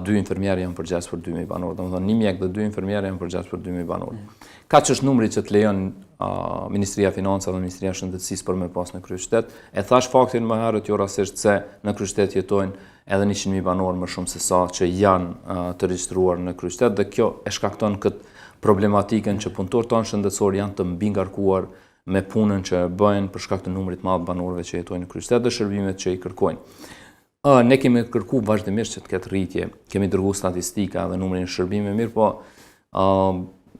2 infermierë janë përgjegjës për 2000 banorë, domethënë 1 mjek dhe 2 infermierë janë përgjegjës për 2000 banorë. Kaq është numri që të lejon Ministria e Financave dhe Ministria e Shëndetësisë për me pas në kryeqytet. E thash faktin më herët jo rastisht se në kryeqytet jetojnë edhe 100.000 banorë më shumë se sa që janë të regjistruar në kryeqytet dhe kjo e shkakton këtë problematikën që punëtorët tonë shëndetësor janë të mbingarkuar me punën që bëjnë për shkak të numrit madh banorëve që jetojnë në kryeqytet dhe shërbimet që i kërkojnë. Ne kemi kërku vazhdimisht që të ketë rritje, kemi dërgu statistika dhe numrin e shërbimeve mirë, po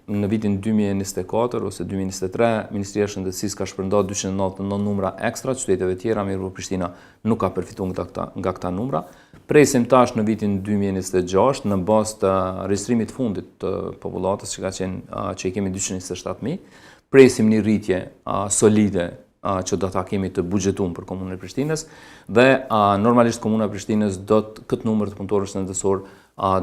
në vitin 2024 ose 2023, Ministria e Shëndetësisë ka shpërndarë 299 numra ekstra qyteteve tjera, mirë po Prishtina nuk ka përfituar nga këta numra. Presim tash në vitin 2026, në bazë të regjistrimit fundit të popullatës që i kemi 227.000, presim një rritje solide që do ta kemi të buxhetuar për komunën e Prishtinës dhe normalisht komuna e Prishtinës këtë numër të punëtorëve shëndetësor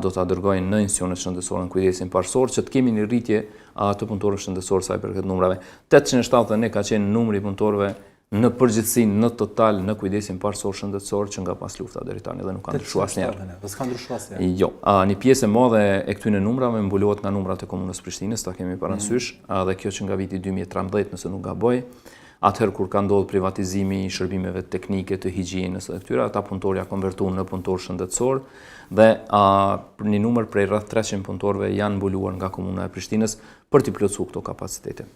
do ta dërgojnë në institucionet shëndetësore në kujdesin parësor që të kemi një rritje të punëtorëve shëndetësor sa i përket numrave. 871 ka qenë numri i punëtorëve në përgjithësi në total në kujdesin parësor shëndetësor që nga pas lufta deri tani dhe nuk ka ndryshuar asnjëherë. S'ka ndryshuar asnjëherë. Jo, një pjesë e madhe e këtyre numrave mbulohet nga numrat e komunës së Prishtinës, ta kemi parasysh, dhe kjo që nga viti 2013 nëse nuk gaboj, atëherë kur ka ndodhur privatizimi i shërbimeve teknike të higjienës dhe këtyre, ata punëtorë ja konvertuan në punëtor shëndetësor dhe një numër prej rreth 300 punëtorëve janë mbuluar nga komuna e Prishtinës për t'i plotësuar këto kapacitete.